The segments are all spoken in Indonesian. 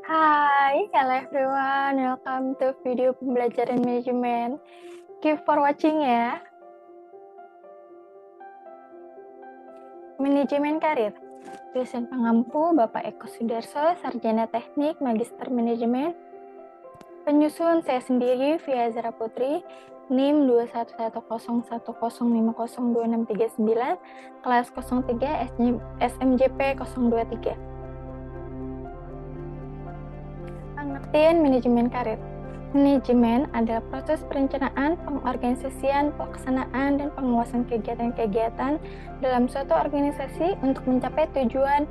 Hai, hello everyone. Welcome to video pembelajaran manajemen. Keep for watching ya. Manajemen karir. Dosen pengampu Bapak Eko Sudarso, Sarjana Teknik, Magister Manajemen. Penyusun saya sendiri, Via Zara Putri, NIM 21101050269, kelas 03 SMJP 023. Pengertian manajemen karir. Manajemen adalah proses perencanaan, pengorganisasian, pelaksanaan, dan pengawasan kegiatan-kegiatan dalam suatu organisasi untuk mencapai tujuan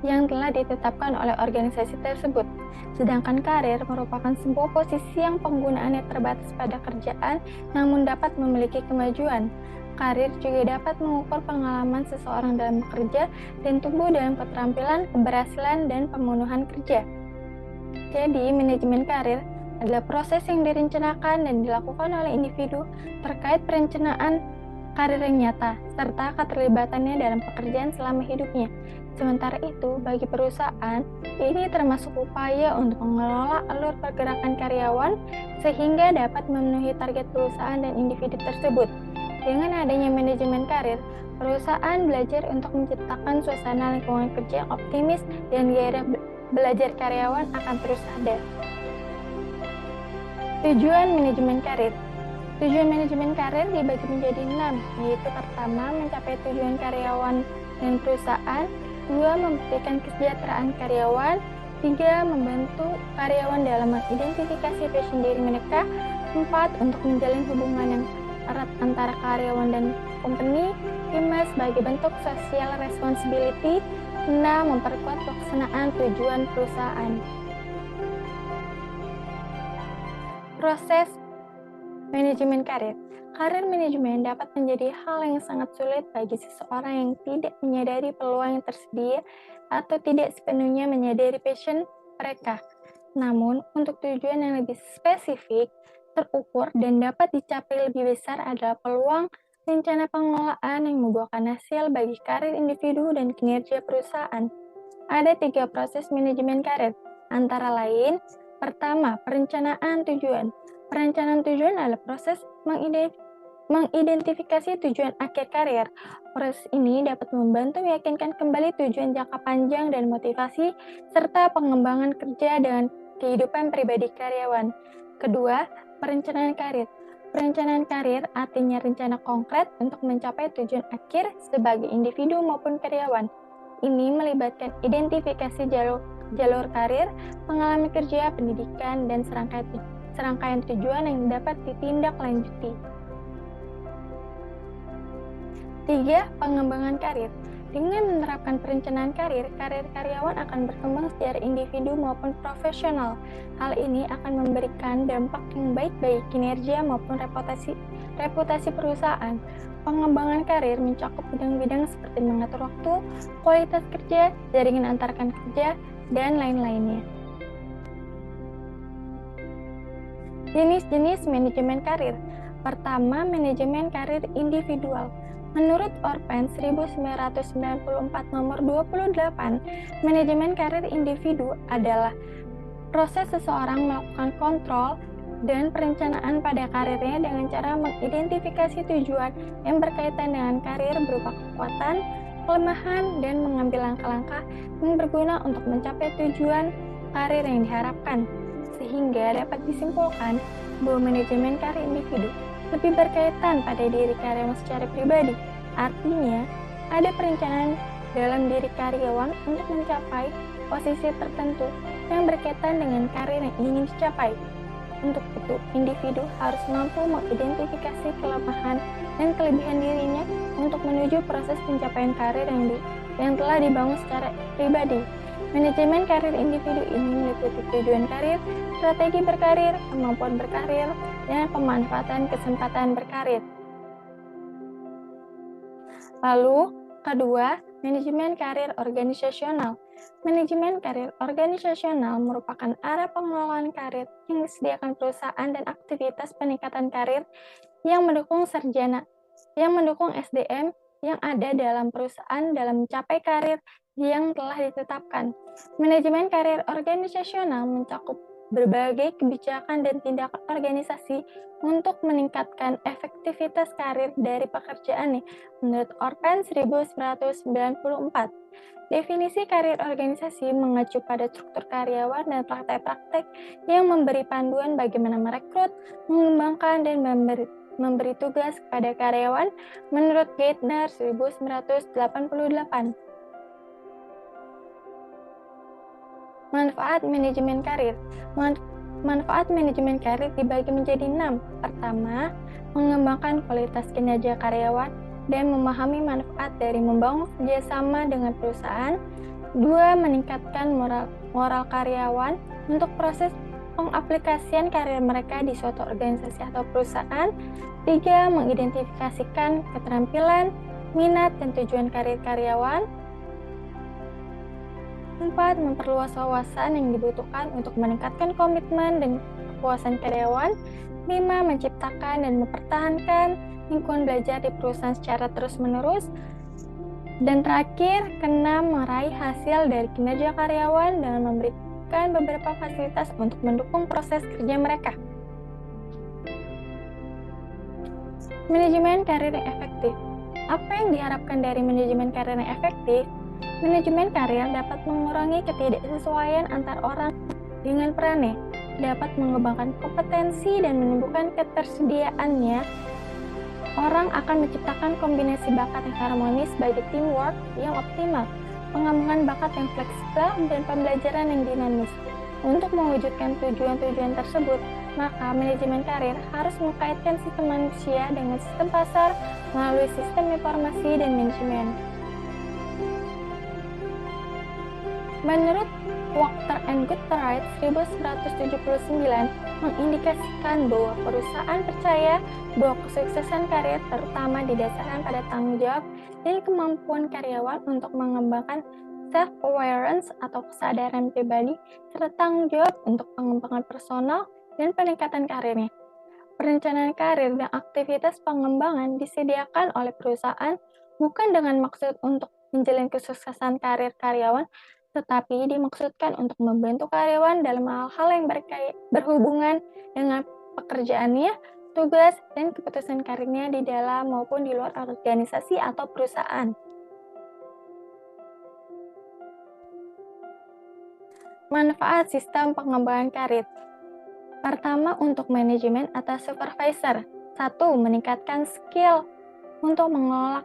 yang telah ditetapkan oleh organisasi tersebut. Sedangkan karir merupakan sebuah posisi yang penggunaannya terbatas pada kerjaan namun dapat memiliki kemajuan. Karir juga dapat mengukur pengalaman seseorang dalam bekerja dan tumbuh dalam keterampilan, keberhasilan, dan pemenuhan kerja. Jadi, manajemen karir adalah proses yang direncanakan dan dilakukan oleh individu terkait perencanaan karir yang nyata, serta keterlibatannya dalam pekerjaan selama hidupnya. Sementara itu, bagi perusahaan, ini termasuk upaya untuk mengelola alur pergerakan karyawan sehingga dapat memenuhi target perusahaan dan individu tersebut. Dengan adanya manajemen karir, perusahaan belajar untuk menciptakan suasana lingkungan kerja yang optimis dan gairah belajar karyawan akan terus ada. Tujuan manajemen karir. Tujuan manajemen karir dibagi menjadi 6, yaitu pertama, mencapai tujuan karyawan dan perusahaan, 2, membuktikan kesejahteraan karyawan, 3, membantu karyawan dalam mengidentifikasi passion diri mereka, 4, untuk menjalin hubungan yang erat antara karyawan dan company, 5, sebagai bentuk social responsibility, 6, memperkuat pelaksanaan tujuan perusahaan. Proses manajemen karir. Karir manajemen dapat menjadi hal yang sangat sulit bagi seseorang yang tidak menyadari peluang yang tersedia atau tidak sepenuhnya menyadari passion mereka. Namun, untuk tujuan yang lebih spesifik, terukur, dan dapat dicapai lebih besar adalah peluang rencana pengelolaan yang membuahkan hasil bagi karir individu dan kinerja perusahaan. Ada 3 proses manajemen karir, antara lain, pertama, perencanaan tujuan. Perencanaan tujuan adalah proses mengidentifikasi tujuan akhir karir. Proses ini dapat membantu meyakinkan kembali tujuan jangka panjang dan motivasi, serta pengembangan kerja dengan kehidupan pribadi karyawan. Kedua, perencanaan karir. Perencanaan karir artinya rencana konkret untuk mencapai tujuan akhir sebagai individu maupun karyawan. Ini melibatkan identifikasi jalur karir, pengalaman kerja, pendidikan, dan serangkaian tujuan yang dapat ditindaklanjuti. 3. Pengembangan karir. Dengan menerapkan perencanaan karir karyawan akan berkembang secara individu maupun profesional. Hal ini akan memberikan dampak yang baik bagi kinerja maupun reputasi perusahaan. Pengembangan karir mencakup bidang-bidang seperti mengatur waktu, kualitas kerja, jaringan antar rekan kerja, dan lain-lainnya. Jenis-jenis manajemen karir. Pertama, manajemen karir individual. Menurut Orpen 1994 nomor 28, manajemen karir individu adalah proses seseorang melakukan kontrol dan perencanaan pada karirnya dengan cara mengidentifikasi tujuan yang berkaitan dengan karir berupa kekuatan, kelemahan, dan mengambil langkah-langkah yang berguna untuk mencapai tujuan karir yang diharapkan, sehingga dapat disimpulkan bahwa manajemen karir individu lebih berkaitan pada diri karyawan secara pribadi. Artinya, ada perencanaan dalam diri karyawan untuk mencapai posisi tertentu yang berkaitan dengan karir yang ingin dicapai. Untuk itu, individu harus mampu mengidentifikasi kelemahan dan kelebihan dirinya untuk menuju proses pencapaian karir yang telah dibangun secara pribadi. Manajemen karir individu ini meliputi tujuan karir, strategi berkarir, kemampuan berkarir, dan pemanfaatan kesempatan berkarir. Lalu, kedua, manajemen karir organisasional. Manajemen karir organisasional merupakan arah pengelolaan karir yang disediakan perusahaan dan aktivitas peningkatan karir yang mendukung SDM yang ada dalam perusahaan dalam mencapai karir yang telah ditetapkan. Manajemen karir organisasional mencakup berbagai kebijakan dan tindakan organisasi untuk meningkatkan efektivitas karir dari pekerjaan nih, menurut Orpen 1994. Definisi karir organisasi mengacu pada struktur karyawan dan praktek-praktek yang memberi panduan bagaimana merekrut, mengembangkan, dan memberi tugas kepada karyawan menurut Geithner 1988. Manfaat manajemen karir. Manfaat manajemen karir dibagi menjadi 6. Pertama, mengembangkan kualitas kinerja karyawan dan memahami manfaat dari membangun kerjasama dengan perusahaan. 2. Meningkatkan moral karyawan untuk proses pengaplikasian karir mereka di suatu organisasi atau perusahaan. 3. Mengidentifikasikan keterampilan, minat, dan tujuan karir karyawan. 4. Memperluas wawasan yang dibutuhkan untuk meningkatkan komitmen dan kepuasan karyawan. 5. Menciptakan dan mempertahankan lingkungan belajar di perusahaan secara terus-menerus. Dan terakhir, keenam, meraih hasil dari kinerja karyawan dengan memberikan beberapa fasilitas untuk mendukung proses kerja mereka. Manajemen karir yang efektif. Apa yang diharapkan dari manajemen karir yang efektif? Manajemen karir dapat mengurangi ketidaksesuaian antar orang dengan perannya, dapat mengembangkan kompetensi dan menumbuhkan ketersediaannya. Orang akan menciptakan kombinasi bakat yang harmonis bagi teamwork yang optimal, pengembangan bakat yang fleksibel, dan pembelajaran yang dinamis. Untuk mewujudkan tujuan-tujuan tersebut, maka manajemen karir harus mengkaitkan sistem manusia dengan sistem pasar melalui sistem informasi dan manajemen. Menurut Wachter and Goodwright 1979 mengindikasikan bahwa perusahaan percaya bahwa kesuksesan karir terutama didasarkan pada tanggung jawab dan kemampuan karyawan untuk mengembangkan self-awareness atau kesadaran pribadi serta tanggung jawab untuk pengembangan personal dan peningkatan karirnya. Perencanaan karir dan aktivitas pengembangan disediakan oleh perusahaan bukan dengan maksud untuk menjalin kesuksesan karir karyawan, tetapi dimaksudkan untuk membantu karyawan dalam hal-hal yang berhubungan dengan pekerjaannya, tugas, dan keputusan karirnya di dalam maupun di luar organisasi atau perusahaan. Manfaat sistem pengembangan karir. Pertama, untuk manajemen atau supervisor. 1. Meningkatkan skill untuk mengelola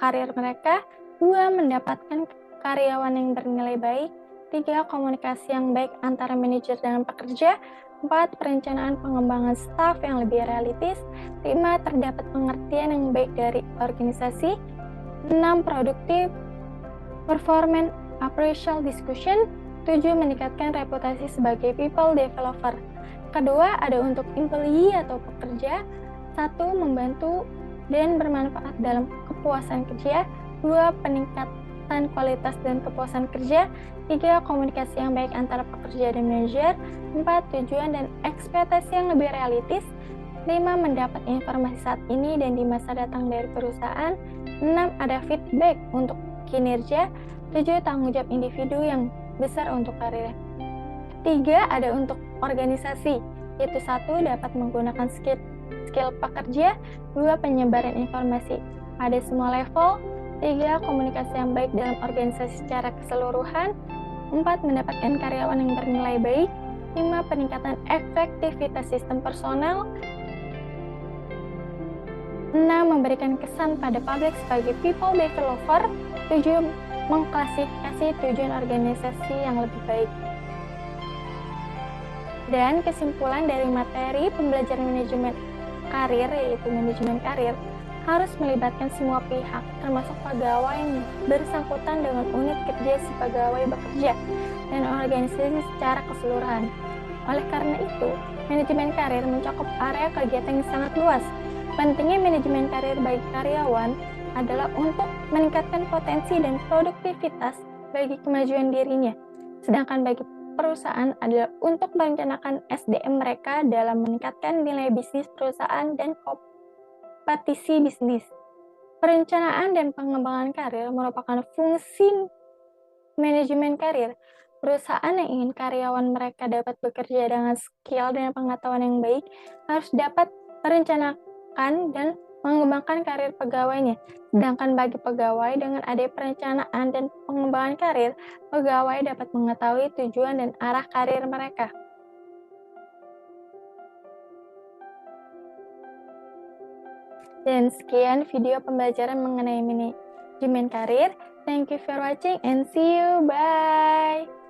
karir mereka. 2. Mendapatkan karyawan yang bernilai baik. 3. Komunikasi yang baik antara manajer dengan pekerja. 4. Perencanaan pengembangan staf yang lebih realistis. 5. Terdapat pengertian yang baik dari organisasi. 6. Produktif performance appraisal discussion. 7. Meningkatkan reputasi sebagai people developer. Kedua, ada untuk employee atau pekerja. 1. Membantu dan bermanfaat dalam kepuasan kerja. 2. Peningkatan kualitas dan kepuasan kerja. 3. Komunikasi yang baik antara pekerja dan manajer. 4. Tujuan dan ekspektasi yang lebih realistis. 5. Mendapat informasi saat ini dan di masa datang dari perusahaan. 6. Ada feedback untuk kinerja. 7. Tanggung jawab individu yang besar untuk karir. 3. Ada untuk organisasi, yaitu 1. Dapat menggunakan skill pekerja. 2. Penyebaran informasi pada semua level. 3. Komunikasi yang baik dalam organisasi secara keseluruhan. 4. Mendapatkan karyawan yang bernilai baik. 5. Peningkatan efektivitas sistem personel. 6. Memberikan kesan pada publik sebagai people developer. 7. Mengklasifikasi tujuan organisasi yang lebih baik. Dan kesimpulan dari materi pembelajaran manajemen karir, yaitu manajemen karir, harus melibatkan semua pihak, termasuk pegawai yang bersangkutan dengan unit kerja si pegawai bekerja dan organisasi secara keseluruhan. Oleh karena itu, manajemen karir mencakup area kegiatan yang sangat luas. Pentingnya manajemen karir bagi karyawan adalah untuk meningkatkan potensi dan produktivitas bagi kemajuan dirinya, sedangkan bagi perusahaan adalah untuk merencanakan SDM mereka dalam meningkatkan nilai bisnis perusahaan dan kompetisi bisnis. Perencanaan dan pengembangan karir merupakan fungsi manajemen karir. Perusahaan yang ingin karyawan mereka dapat bekerja dengan skill dan pengetahuan yang baik harus dapat merencanakan dan mengembangkan karir pegawainya. Sedangkan bagi pegawai, dengan adanya perencanaan dan pengembangan karir, pegawai dapat mengetahui tujuan dan arah karir mereka. Dan sekian video pembelajaran mengenai manajemen karir. Thank you for watching and see you. Bye.